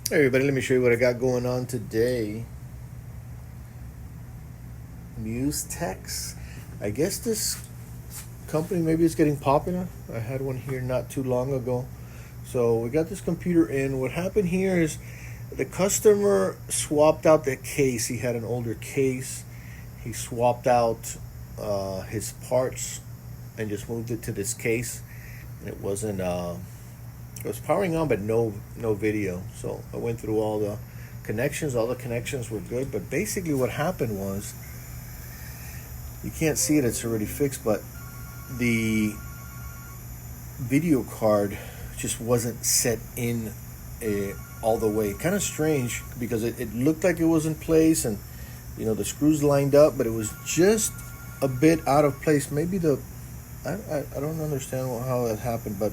Hey everybody, let me show you what I got going on today. Mustex. I guess this company maybe is getting popular. I had one here not too long ago. So we got this computer in. What happened here is the customer swapped out the case. He had an older case. He swapped out his parts and just moved it to this case. And it wasn't it was powering on, but no video. So I went through all the connections. All the connections were good, but basically what happened was, you can't see it, it's already fixed, but the video card just wasn't set in all the way. Kind of strange because it looked like it was in place, and the screws lined up, but it was just a bit out of place. Maybe I don't understand how that happened, but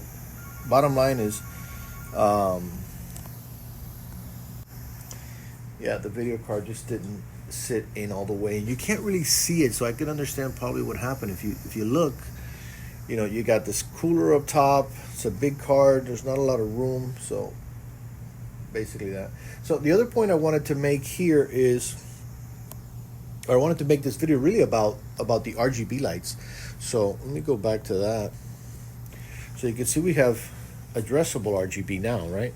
bottom line is, yeah, the video card just didn't sit in all the way. You can't really see it, so I can understand probably what happened. If you look, you got this cooler up top. It's a big card. There's not a lot of room, so basically that. So the other point I wanted to make here is, or I wanted to make this video really about the RGB lights. So let me go back to that. So you can see we have addressable RGB now, right?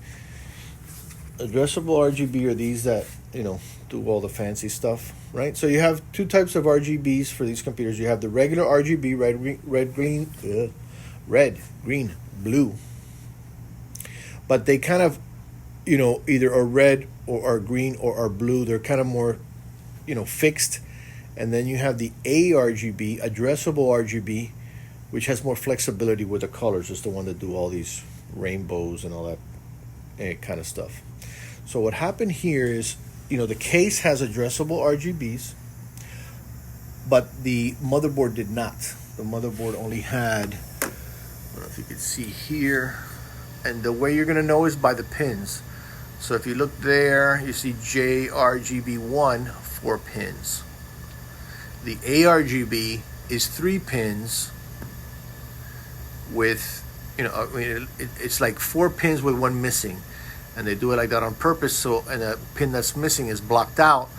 Addressable RGB are these that do all the fancy stuff, right? So you have two types of RGBs for these computers. You have the regular RGB, red, green, blue. But they kind of, either are red or are green or are blue. They're kind of more, fixed. And then you have the ARGB, addressable RGB, which has more flexibility with the colors. It's the one that do all these rainbows and all that kind of stuff. So what happened here is, the case has addressable RGBs, but the motherboard did not. The motherboard only had, I don't know if you can see here, and the way you're going to know is by the pins. So if you look there, you see JRGB1, 4 pins. The ARGB is 3 pins with, it's like 4 pins with 1 missing. And they do it like that on purpose, so, and the pin that's missing is blocked out,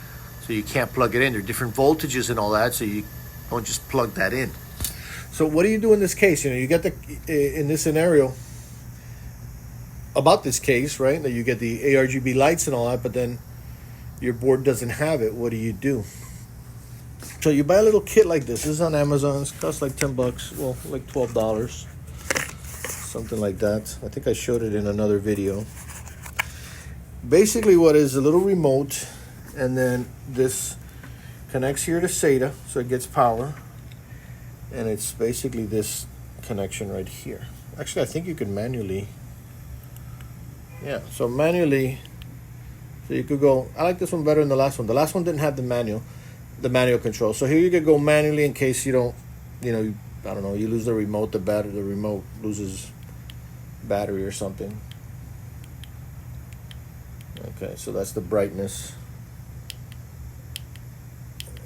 so you can't plug it in. There are different voltages and all that, so you don't just plug that in. So what do you do in this case? You get in this scenario, about this case, right, that you get the ARGB lights and all that, but then your board doesn't have it. What do you do? So you buy a little kit like this. This is on Amazon. It costs like $10, well, like $12, something like that. I think I showed it in another video. Basically what is a little remote, and then this connects here to SATA, so it gets power, and it's basically this connection right here. Actually, I think you can manually, so manually, so you could go, I like this one better than the last one. The last one didn't have the manual control. So here you could go manually in case you don't, I don't know, you lose the remote, the remote loses battery or something. Okay, so that's the brightness.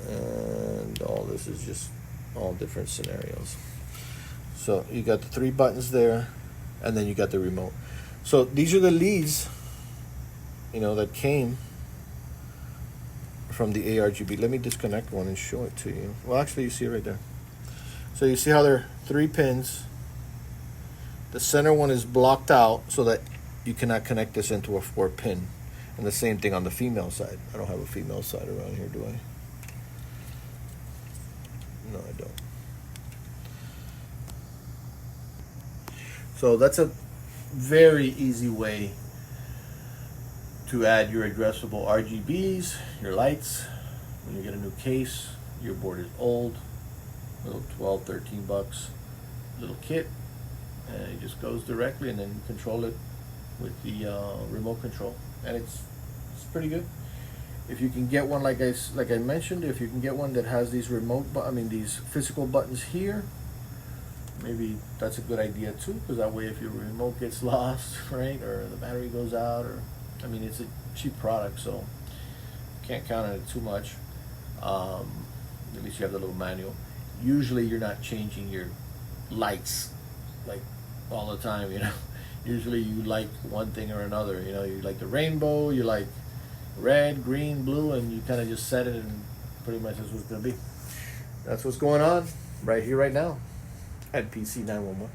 And all this is just all different scenarios. So you got the 3 buttons there, and then you got the remote. So these are the leads, that came from the ARGB. Let me disconnect one and show it to you. Well, actually, you see it right there. So you see how there are 3 pins. The center one is blocked out so that you cannot connect this into a 4 pin. And the same thing on the female side. I don't have a female side around here, do I? No, I don't. So that's a very easy way to add your addressable RGBs, your lights. When you get a new case, your board is old, little $12, $13 little kit, and it just goes directly, and then you control it with the remote control, and it's pretty good. If you can get one, like I mentioned, if you can get one that has these these physical buttons here, maybe that's a good idea too, because that way if your remote gets lost, right, or the battery goes out, or it's a cheap product, so can't count on it too much. At least you have the little manual. Usually you're not changing your lights like all the time, Usually you like one thing or another. You know, you like the rainbow, you like red, green, blue, and you kind of just set it, and pretty much that's what's gonna be. That's what's going on right here, right now, at PC 911.